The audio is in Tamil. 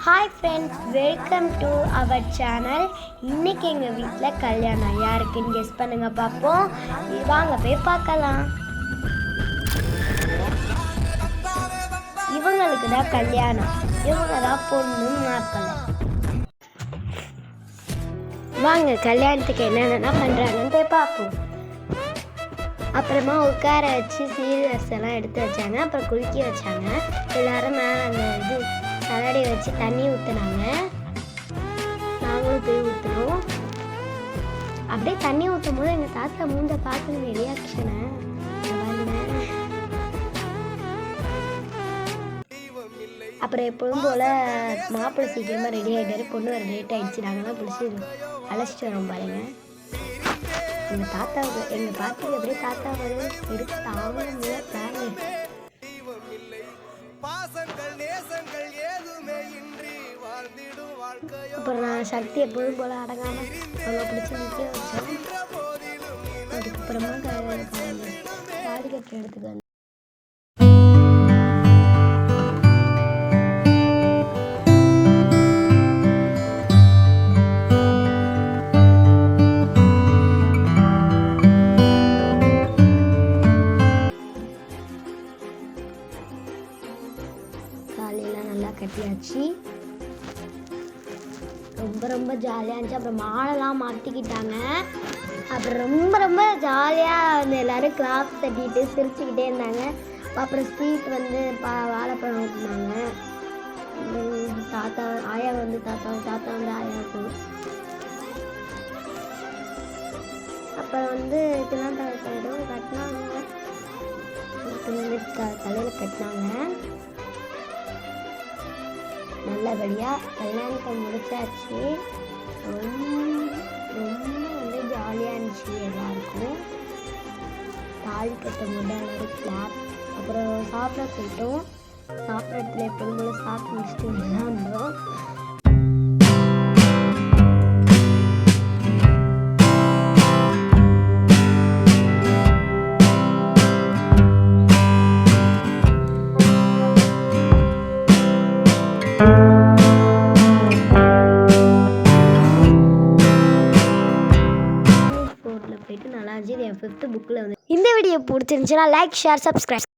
Hi friends, welcome to our channel. இன்றைக்கி எங்கள் வீட்டில் கல்யாணம் யாருக்குன்னு கெஸ் பண்ணுங்க பார்ப்போம். வாங்க போய் பார்க்கலாம். இவங்களுக்கு தான் கல்யாணம். இவங்க தான் பொண்ணு மாப்பிள்ளை. வாங்க கல்யாணத்துக்கு என்னென்ன பண்ணுறாங்கன்னு போய் பார்ப்போம். அப்புறமா உட்கார வச்சு சீரியஸ் எல்லாம் எடுத்து வச்சாங்க. அப்புறம் குளிக்க வச்சாங்க. எல்லாரும் மேலே அந்த இது சலடை வச்சு தண்ணி ஊற்றுனாங்க. நாங்களும் போய் ஊற்றுனோம். அப்படியே தண்ணி ஊற்றும் போது எங்கள் தாத்தா மூஞ்ச பார்த்து ரியாக்ஷனை அப்புறம் எப்போதும் போல் மாப்பிள்ளை சீக்கிரமாக ரெடி ஆகிட்டாரு. பொண்ணு வர லேட் ஆகிடுச்சு. நாங்கள்லாம் பிடிச்சி அழைச்சிட்டு வரோம் பாருங்க. எங்கள் தாத்தாவுக்கு எங்கள் பாட்டிக்கு அப்படியே தாத்தா வரும் எடுத்து தாவரமே தாங்க. அப்புறம் நான் சக்தி எப்போதும் போல அடங்காமல் அவங்க பிடிச்சி நிற்க வச்சோம். அதுக்கப்புறமா தாடி கட்டுற இடத்துக்கு வந்து தாலியெல்லாம் நல்லா கட்டியாச்சு. ரொம்ப ஜாலியாக இருந்துச்சு. அப்புறம் மாலைலாம் மாற்றிக்கிட்டாங்க. அப்புறம் ரொம்ப ஜாலியாக வந்து எல்லோரும் கிளாப் தட்டிட்டு சிரிச்சுக்கிட்டே இருந்தாங்க. அப்புறம் ஸ்வீட் வந்து வாழைப்பழம் ஊற்றினாங்க. தாத்தா ஆயா வந்து தாத்தா வந்து ஆயாவுக்கு. அப்புறம் வந்து இதெல்லாம் கட்டினாங்க. தலையில் கட்டினாங்க. நல்லபடியாக கல்யாணத்தை முடிச்சாச்சு. ரொம்ப வந்து ஜாலியாக இருந்துச்சு எல்லாருக்கும். தாலி கட்டும் போது எல்லோரும் கிளாப். அப்புறம் சாப்பிட போயிட்டோம். சாப்பிட்ற இடத்துல எப்போதும் போல சாப்பிட்டு முடிச்சுட்டு நல்லா இருந்தோம். போயிட்டு நல்லா இருந்துச்சு. இது என் 5th புக்கில் வந்து. இந்த வீடியோ பிடிச்சிருந்துச்சுன்னா லைக், ஷேர், சப்ஸ்கிரைப்.